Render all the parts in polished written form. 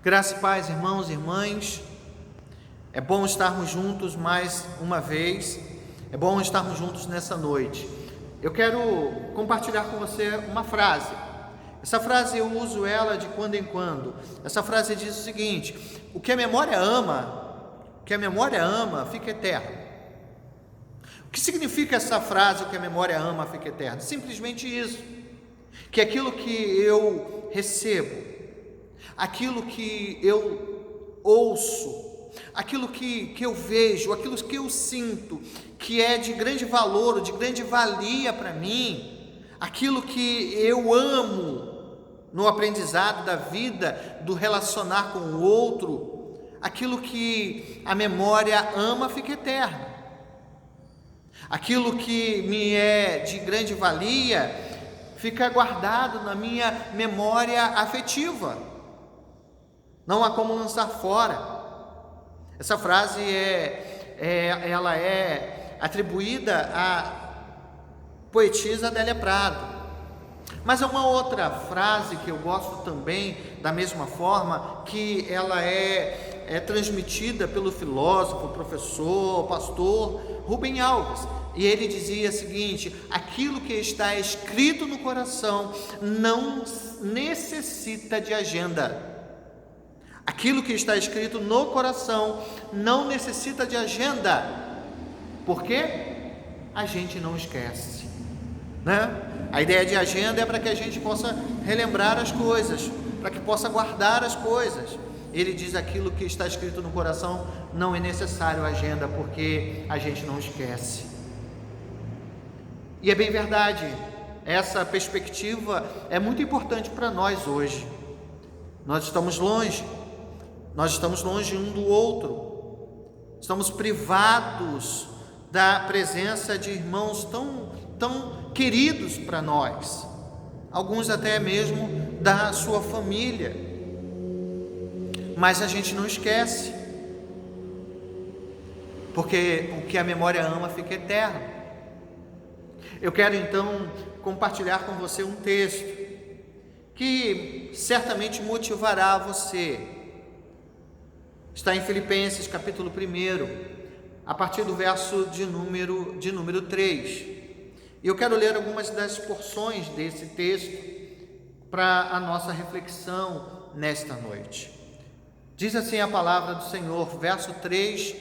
Graça e paz, irmãos e irmãs. É bom estarmos juntos mais uma vez. É bom estarmos juntos nessa noite. Eu quero compartilhar com você uma frase. Essa frase eu uso ela de quando em quando. Essa frase diz o seguinte: o que a memória ama, fica eterno. O que significa essa frase, o que a memória ama, fica eterno? Simplesmente isso, que aquilo que eu recebo, aquilo que eu ouço, aquilo que eu vejo, aquilo que eu sinto, que é de grande valor, de grande valia para mim, aquilo que eu amo no aprendizado da vida, do relacionar com o outro, aquilo que a memória ama fica eterno. Aquilo que me é de grande valia fica guardado na minha memória afetiva. Não há como lançar fora. Essa frase ela é atribuída à poetisa Adélia Prado. Mas há uma outra frase que eu gosto também, da mesma forma, que ela é transmitida pelo filósofo, professor, pastor Rubem Alves. E ele dizia o seguinte: aquilo que está escrito no coração não necessita de agenda. Aquilo que está escrito no coração não necessita de agenda. Por quê? A gente não esquece, né? A ideia de agenda é para que a gente possa relembrar as coisas, para que possa guardar as coisas. Ele diz: aquilo que está escrito no coração não é necessário agenda, porque a gente não esquece. E é bem verdade, essa perspectiva é muito importante para nós hoje. Nós estamos longe um do outro, estamos privados da presença de irmãos tão queridos para nós, alguns até mesmo da sua família, mas a gente não esquece, porque o que a memória ama fica eterno. Eu quero então compartilhar com você um texto que certamente motivará você. Está em Filipenses capítulo 1, a partir do verso de número 3. E eu quero ler algumas das porções desse texto para a nossa reflexão nesta noite. Diz assim a palavra do Senhor, verso 3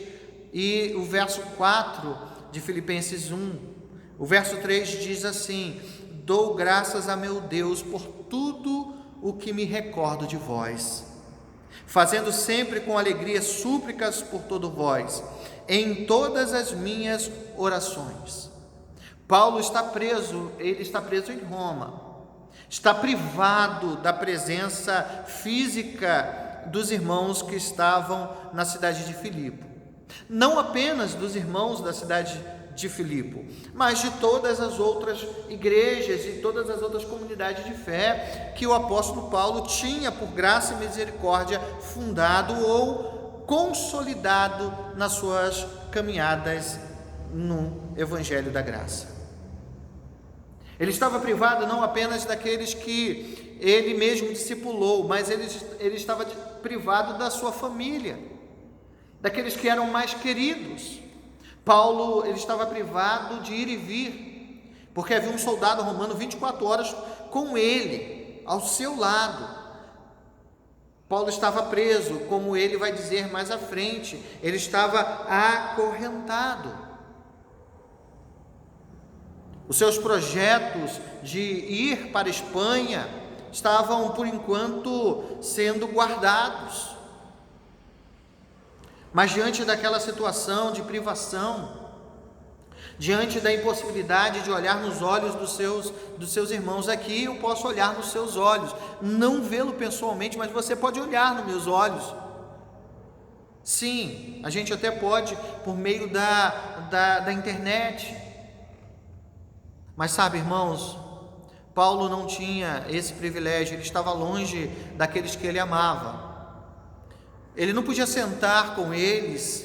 e o verso 4 de Filipenses 1. O verso 3 diz assim: dou graças a meu Deus por tudo o que me recordo de vós, fazendo sempre com alegria súplicas por todo vós, em todas as minhas orações. Paulo está preso, ele está preso em Roma, está privado da presença física dos irmãos que estavam na cidade de Filipe. Não apenas dos irmãos da cidade de Filipe, mas de todas as outras igrejas e todas as outras comunidades de fé que o apóstolo Paulo tinha, por graça e misericórdia, fundado ou consolidado nas suas caminhadas no Evangelho da Graça. Ele estava privado não apenas daqueles que ele mesmo discipulou, mas ele estava privado da sua família, daqueles que eram mais queridos. Paulo, ele estava privado de ir e vir, porque havia um soldado romano 24 horas com ele, ao seu lado. Paulo estava preso, como ele vai dizer mais à frente, ele estava acorrentado. Os seus projetos de ir para a Espanha estavam, por enquanto, sendo guardados. Mas diante daquela situação de privação, diante da impossibilidade de olhar nos olhos dos seus irmãos, aqui eu posso olhar nos seus olhos, não vê-lo pessoalmente, mas você pode olhar nos meus olhos. Sim, a gente até pode por meio da internet. Mas sabe, irmãos, Paulo não tinha esse privilégio, ele estava longe daqueles que ele amava. Ele não podia sentar com eles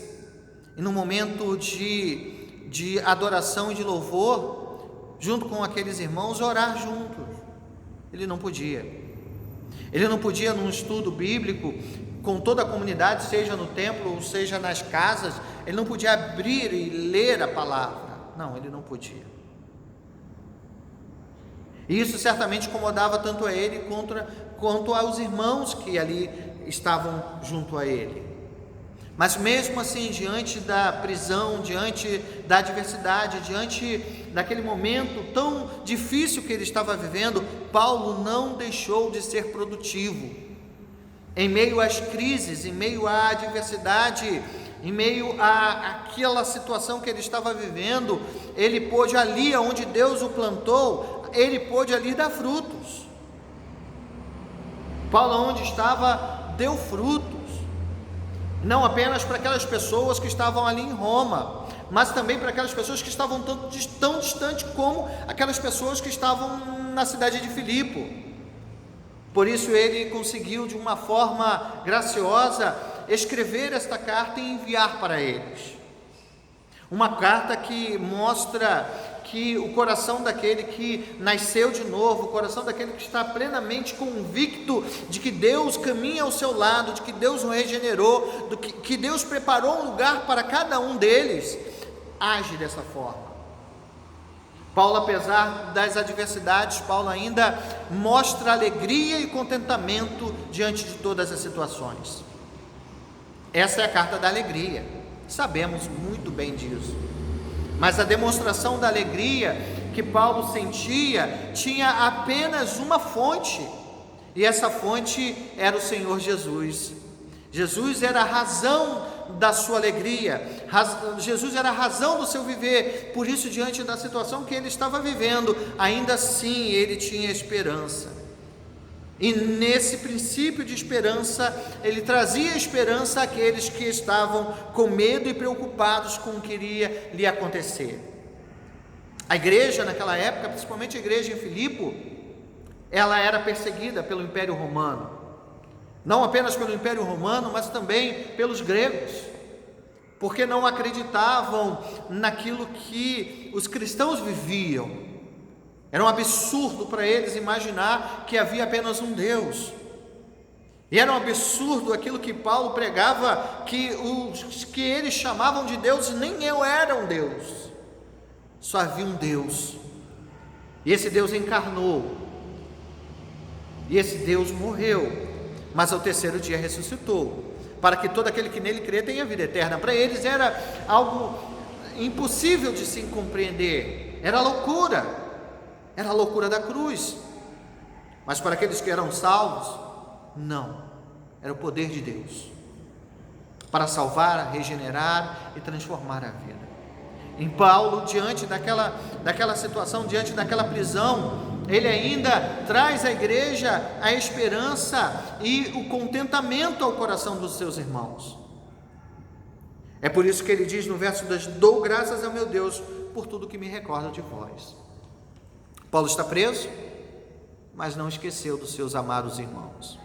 e no momento de adoração e de louvor, junto com aqueles irmãos, orar juntos. Ele não podia. Ele não podia, num estudo bíblico, com toda a comunidade, seja no templo ou seja nas casas, ele não podia abrir e ler a palavra. Não, ele não podia. E isso certamente incomodava tanto a ele quanto aos irmãos que ali estavam junto a ele. Mas mesmo assim, diante da prisão, diante da adversidade, diante daquele momento tão difícil que ele estava vivendo, Paulo não deixou de ser produtivo. Em meio às crises, em meio à adversidade, em meio àquela situação que ele estava vivendo, ele pôde ali onde Deus o plantou, ele pôde ali dar frutos. Paulo, onde estava, deu frutos. Não apenas para aquelas pessoas que estavam ali em Roma, mas também para aquelas pessoas que estavam tão distantes como aquelas pessoas que estavam na cidade de Filipe. Por isso ele conseguiu, de uma forma graciosa, escrever esta carta e enviar para eles. Uma carta que mostra que o coração daquele que nasceu de novo, o coração daquele que está plenamente convicto de que Deus caminha ao seu lado, de que Deus o regenerou, que Deus preparou um lugar para cada um deles, age dessa forma. Paulo, apesar das adversidades, Paulo ainda mostra alegria e contentamento diante de todas as situações. Essa é a carta da alegria, sabemos muito bem disso. Mas a demonstração da alegria que Paulo sentia tinha apenas uma fonte, e essa fonte era o Senhor Jesus. Jesus era a razão da sua alegria, Jesus era a razão do seu viver. Por isso, diante da situação que ele estava vivendo, ainda assim ele tinha esperança. E nesse princípio de esperança, ele trazia esperança àqueles que estavam com medo e preocupados com o que iria lhe acontecer. A igreja naquela época, principalmente a igreja em Filipe, ela era perseguida pelo Império Romano. Não apenas pelo Império Romano, mas também pelos gregos, porque não acreditavam naquilo que os cristãos viviam. Era um absurdo para eles imaginar que havia apenas um Deus. E era um absurdo aquilo que Paulo pregava, que os que eles chamavam de Deus nem eram Deus. Só havia um Deus. E esse Deus encarnou. E esse Deus morreu. Mas ao terceiro dia ressuscitou, para que todo aquele que nele crê tenha vida eterna. Para eles era algo impossível de se compreender. Era loucura. Era a loucura da cruz. Mas para aqueles que eram salvos, não. Era o poder de Deus para salvar, regenerar e transformar a vida. Em Paulo, diante daquela situação, diante daquela prisão, ele ainda traz à igreja a esperança e o contentamento ao coração dos seus irmãos. É por isso que ele diz no verso 2: dou graças ao meu Deus por tudo que me recorda de vós. Paulo está preso, mas não esqueceu dos seus amados irmãos.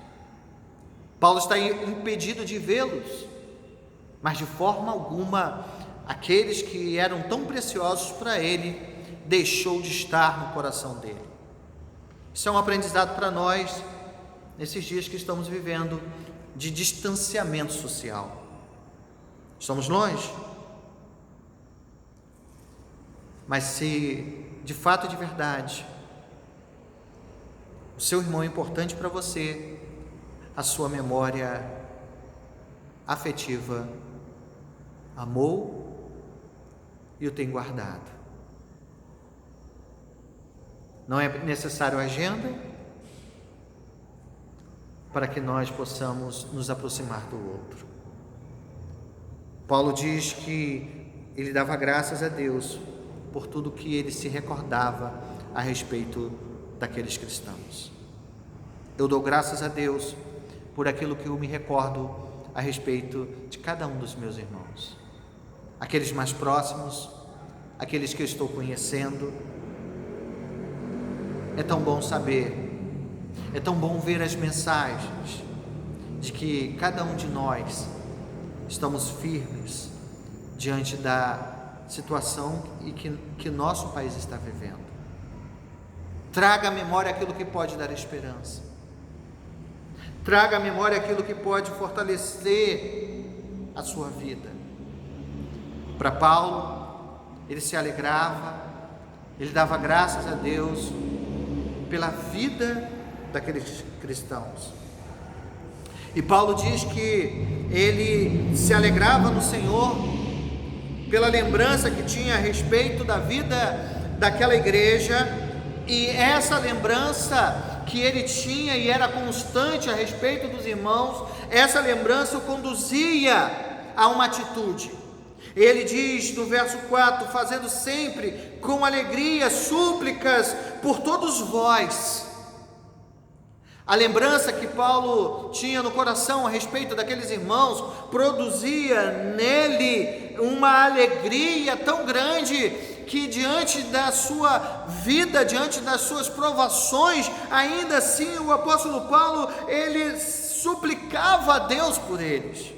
Paulo está impedido de vê-los, mas de forma alguma aqueles que eram tão preciosos para ele deixou de estar no coração dele. Isso é um aprendizado para nós nesses dias que estamos vivendo de distanciamento social. Estamos longe, mas se de fato e de verdade o seu irmão é importante para você, a sua memória afetiva amou e o tem guardado. Não é necessário agenda para que nós possamos nos aproximar do outro. Paulo diz que ele dava graças a Deus por tudo que ele se recordava a respeito daqueles cristãos. Eu dou graças a Deus por aquilo que eu me recordo a respeito de cada um dos meus irmãos, aqueles mais próximos, aqueles que eu estou conhecendo. É tão bom saber, é tão bom ver as mensagens de que cada um de nós estamos firmes diante da situação e que nosso país está vivendo. Traga à memória aquilo que pode dar esperança. Traga à memória aquilo que pode fortalecer a sua vida. Para Paulo, ele se alegrava, ele dava graças a Deus pela vida daqueles cristãos. E Paulo diz que ele se alegrava no Senhor pela lembrança que tinha a respeito da vida daquela igreja, e essa lembrança que ele tinha e era constante a respeito dos irmãos, essa lembrança o conduzia a uma atitude. Ele diz no verso 4: fazendo sempre com alegria súplicas por todos vós. A lembrança que Paulo tinha no coração a respeito daqueles irmãos produzia nele uma alegria tão grande que diante da sua vida, diante das suas provações, ainda assim o apóstolo Paulo, ele suplicava a Deus por eles.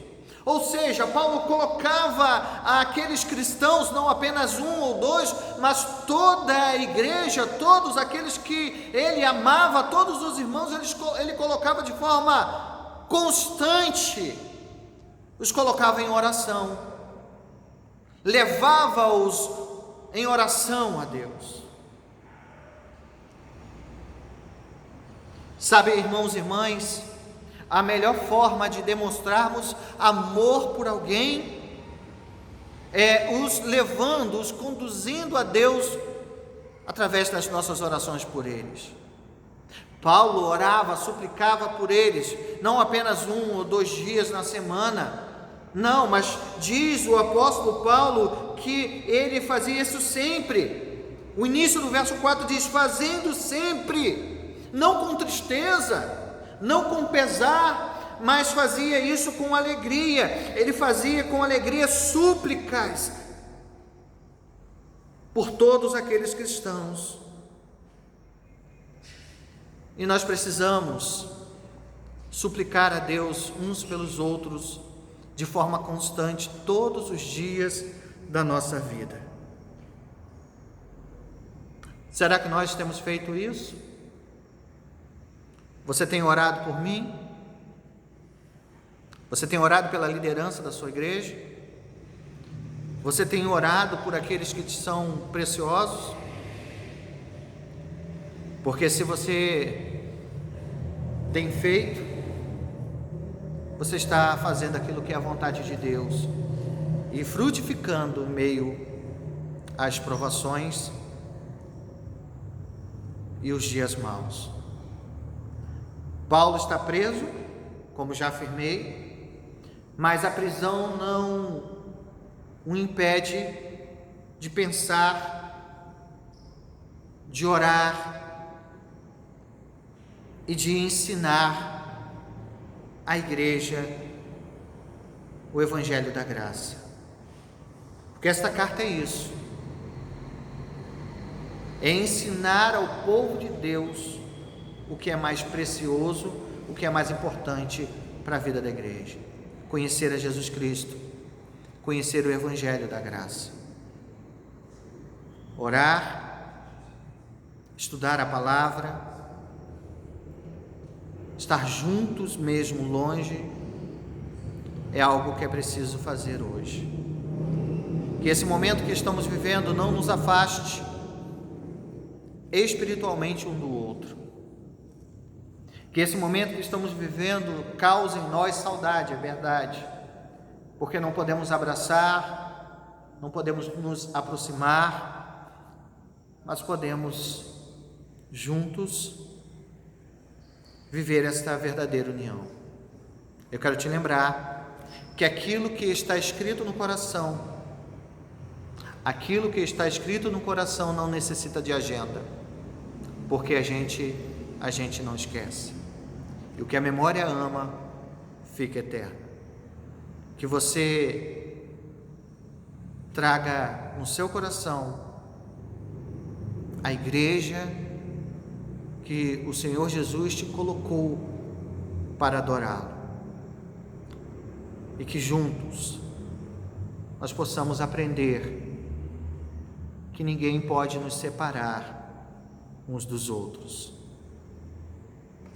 Ou seja, Paulo colocava aqueles cristãos, não apenas um ou dois, mas toda a igreja, todos aqueles que ele amava, todos os irmãos, ele colocava de forma constante, os colocava em oração, levava-os em oração a Deus. Sabe, irmãos e irmãs, a melhor forma de demonstrarmos amor por alguém é os levando, os conduzindo a Deus através das nossas orações por eles. Paulo orava, suplicava por eles, não apenas 1 ou 2 dias na semana, não, mas diz o apóstolo Paulo que ele fazia isso sempre. O início do verso 4 diz: fazendo sempre, não com tristeza, não com pesar, mas fazia isso com alegria. Ele fazia com alegria súplicas por todos aqueles cristãos. E nós precisamos suplicar a Deus uns pelos outros de forma constante todos os dias da nossa vida. Será que nós temos feito isso? Você tem orado por mim? Você tem orado pela liderança da sua igreja? Você tem orado por aqueles que te são preciosos? Porque se você tem feito, você está fazendo aquilo que é a vontade de Deus e frutificando em meio às provações e os dias maus. Paulo está preso, como já afirmei, mas a prisão não o impede de pensar, de orar e de ensinar à igreja o Evangelho da Graça. Porque esta carta é isso, é ensinar ao povo de Deus o que é mais precioso, o que é mais importante para a vida da igreja: conhecer a Jesus Cristo, conhecer o Evangelho da Graça, orar, estudar a palavra, estar juntos mesmo longe, é algo que é preciso fazer hoje. Que esse momento que estamos vivendo não nos afaste espiritualmente um do outro. Que esse momento que estamos vivendo cause em nós saudade, é verdade, porque não podemos abraçar, não podemos nos aproximar, mas podemos juntos viver esta verdadeira união. Eu quero te lembrar que aquilo que está escrito no coração, não necessita de agenda, porque a gente não esquece. E o que a memória ama, fica eterno. Que você traga no seu coração a igreja que o Senhor Jesus te colocou para adorá-lo. E que juntos nós possamos aprender que ninguém pode nos separar uns dos outros.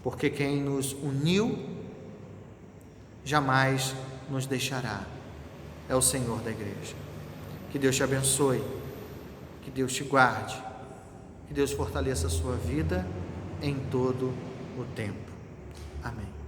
Porque quem nos uniu jamais nos deixará. É o Senhor da igreja. Que Deus te abençoe, que Deus te guarde, que Deus fortaleça a sua vida em todo o tempo. Amém.